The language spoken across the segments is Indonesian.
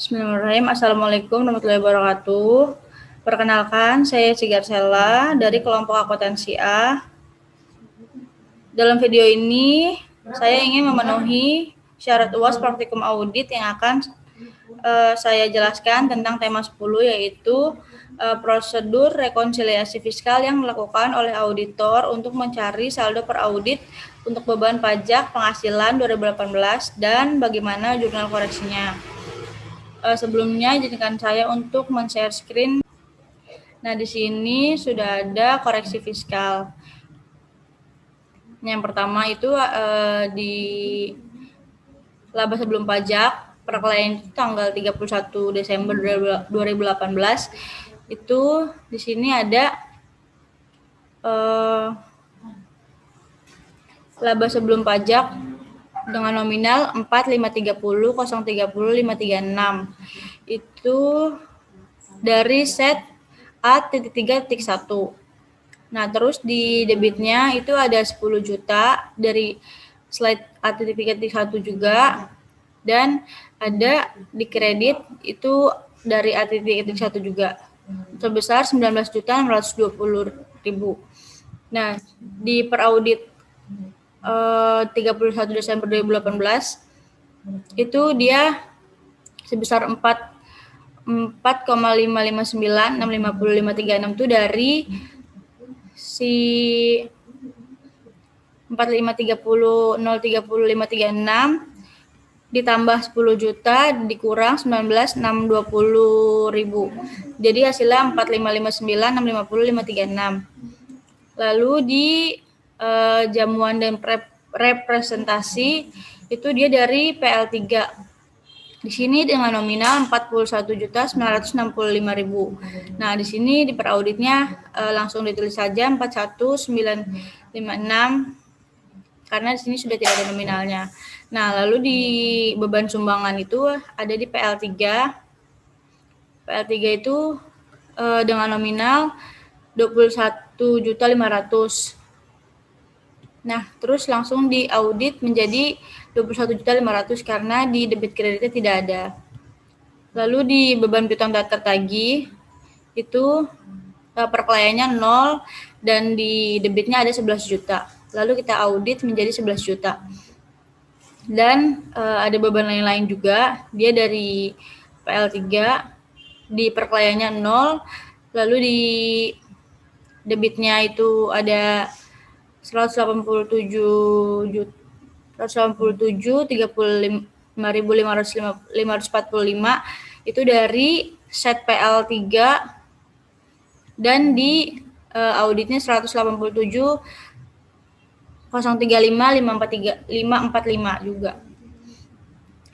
Bismillahirrahmanirrahim. Assalamualaikum warahmatullahi wabarakatuh. Perkenalkan, saya Sigar Sela dari kelompok akuntansi A. Dalam video ini, saya ingin memenuhi syarat UAS praktikum audit yang akan saya jelaskan tentang tema 10, yaitu prosedur rekonsiliasi fiskal yang dilakukan oleh auditor untuk mencari saldo per audit untuk beban pajak penghasilan 2018 dan bagaimana jurnal koreksinya. Sebelumnya izinkan saya untuk men-share screen. Nah, di sini sudah ada koreksi fiskal. Yang pertama itu di laba sebelum pajak per klien itu tanggal 31 Desember 2018. Itu di sini ada laba sebelum pajak dengan nominal 4.530.030.536. Itu dari set A.3.1. Nah, terus di debitnya itu ada 10 juta dari slide A.1 juga, dan ada di kredit itu dari A.1 juga sebesar 19.620.000. Nah, di peraudit 31 Desember 2018 itu dia sebesar 4,559.650.536 itu dari si 4.530.030.536 ditambah 10 juta dikurang 19.620.000. Jadi hasilnya 4.559.650.536. Lalu di jamuan dan representasi itu dia dari PL3. Di sini dengan nominal 41.965.000. Nah, di sini di perauditnya langsung ditulis saja 41.956 karena di sini sudah tidak ada nominalnya. Nah, lalu di beban sumbangan itu ada di PL3. PL3 itu dengan nominal 21.500.000. Nah, terus langsung di audit menjadi 21.500.000 karena di debit kreditnya tidak ada. Lalu di beban piutang tak tertagih itu per kliennya 0 dan di debitnya ada 11 juta. Lalu kita audit menjadi 11 juta. Dan ada beban lain-lain juga, dia dari PL3 di per kliennya 0, lalu di debitnya itu ada 187.35.545 itu dari set PL3, dan di auditnya 187.035.545 juga.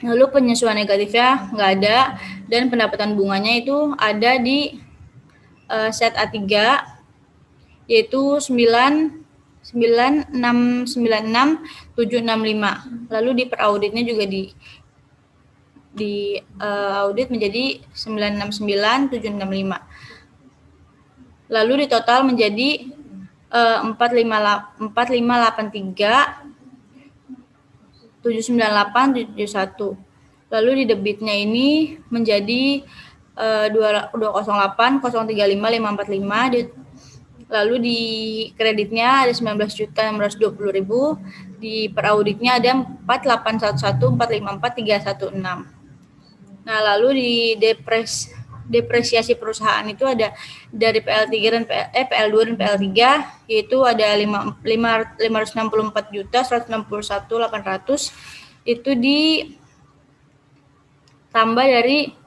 Lalu penyesuaian negatifnya nggak ada, dan pendapatan bunganya itu ada di set A3 yaitu 9.696.765. Lalu di perauditnya juga di audit menjadi 969.765. Lalu di total menjadi 4.583.798.71. Lalu di debitnya ini menjadi 208.035.545. Lalu di kreditnya ada 19.620.000, di perauditnya ada 4.811.454.316. Nah, lalu di depresiasi perusahaan itu ada dari PL2 dan PL3 yaitu ada 564.161.800 itu ditambah dari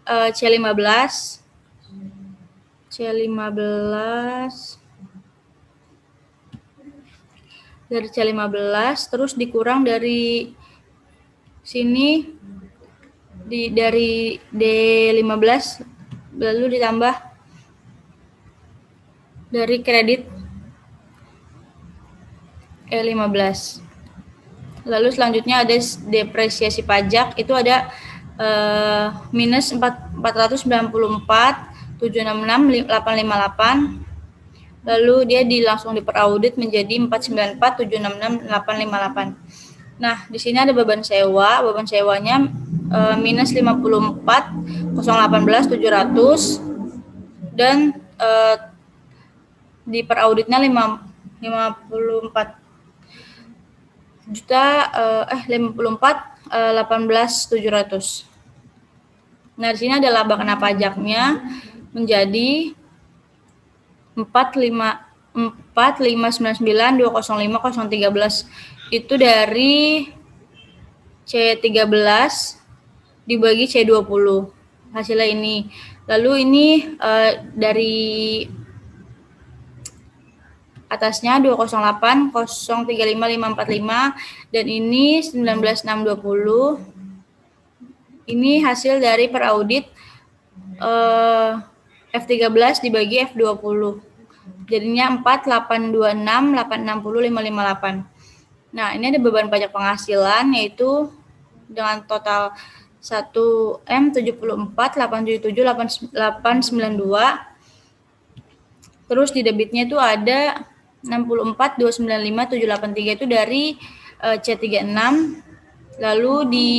C15 dari C15 terus dikurang dari sini dari D15 lalu ditambah dari kredit E15. Lalu selanjutnya ada depresiasi pajak, itu ada minus 494.766.858. Lalu dia langsung diperaudit menjadi 494.766.858. Nah, di sini ada beban sewa. Beban sewanya minus 54.018.700 dan di perauditnya 54.18.700. Nah, di sini ada laba kena pajaknya menjadi 4.599.205.013. Itu dari C13 dibagi C20. Hasilnya ini. Lalu ini dari atasnya 208.035.545 dan ini 19.620. Ini hasil dari peraudit F13 dibagi F20. Jadinya 4.826.860.558. Nah, ini ada beban pajak penghasilan yaitu dengan total 1M74.877.892. Terus di debitnya itu ada 64.295.783 itu dari C36. Lalu di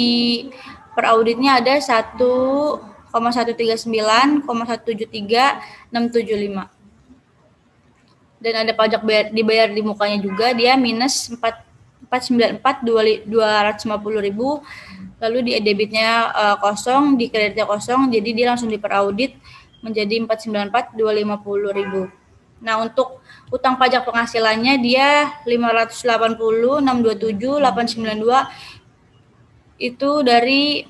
perauditnya ada 1,139,173.675. Dan ada pajak dibayar di mukanya juga, dia minus 494.250.000. Lalu di debitnya kosong, di kreditnya kosong, jadi dia langsung diperaudit menjadi 494.250.000. Nah, untuk utang pajak penghasilannya dia 580.627.892 itu dari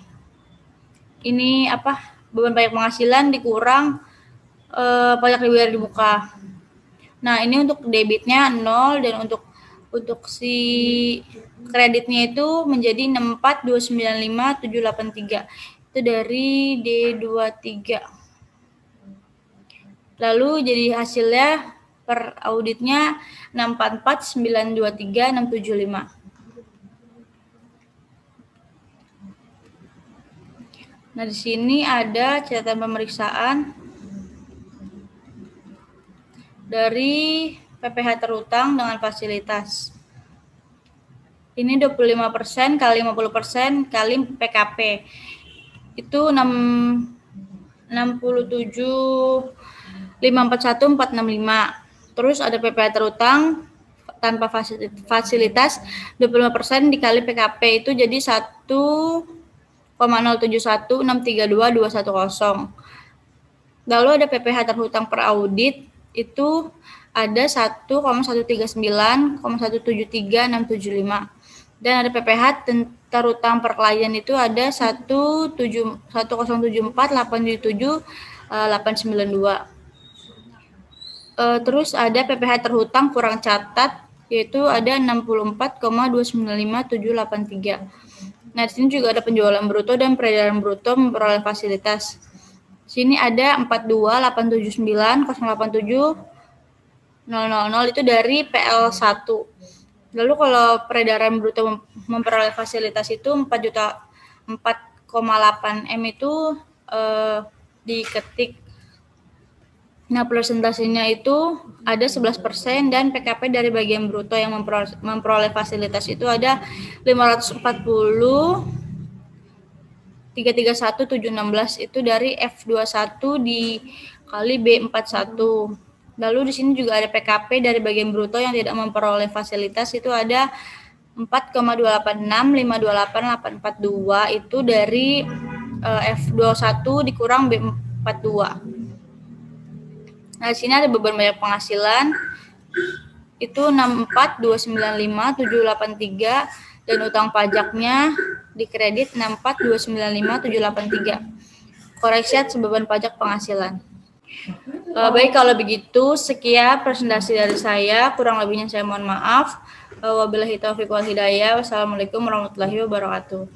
ini beban pajak penghasilan dikurang pajak dibayar di muka. Nah, ini untuk debitnya 0 dan untuk si kreditnya itu menjadi 64.295.783. Itu dari D23. Lalu jadi hasilnya per auditnya 644.923.675. Nah, di sini ada catatan pemeriksaan dari PPh terutang dengan fasilitas. Ini 25% kali 50% kali PKP. Itu 67.541.465. Terus ada PPh terutang tanpa fasilitas 25% dikali PKP itu jadi 1,071632.210. Lalu ada PPh terhutang per audit itu ada 1,139,173.675 dan ada PPh terhutang per klien itu ada 1,074.877.892. Terus ada PPh terhutang kurang catat yaitu ada 64,295.783. Nah, di sini juga ada penjualan bruto dan peredaran bruto memperoleh fasilitas. Sini ada 42.879.087.000 itu dari PL1. Lalu kalau peredaran bruto memperoleh fasilitas itu 4,8 M itu diketik. Nah, persentasenya itu ada 11% dan PKP dari bagian bruto yang memperoleh fasilitas itu ada 540.331.716 itu dari F21 dikali B41. Lalu di sini juga ada PKP dari bagian bruto yang tidak memperoleh fasilitas itu ada 4,286.528.842 itu dari F21 dikurang B42. Nah, di sini ada beban pajak penghasilan itu 64.295.783 dan utang pajaknya di kredit 64.295.783. Koreksi atas beban pajak penghasilan. Baik, kalau begitu sekian presentasi dari saya, kurang lebihnya saya mohon maaf. Wabillahi taufiq wal hidayah. Wassalamualaikum warahmatullahi wabarakatuh.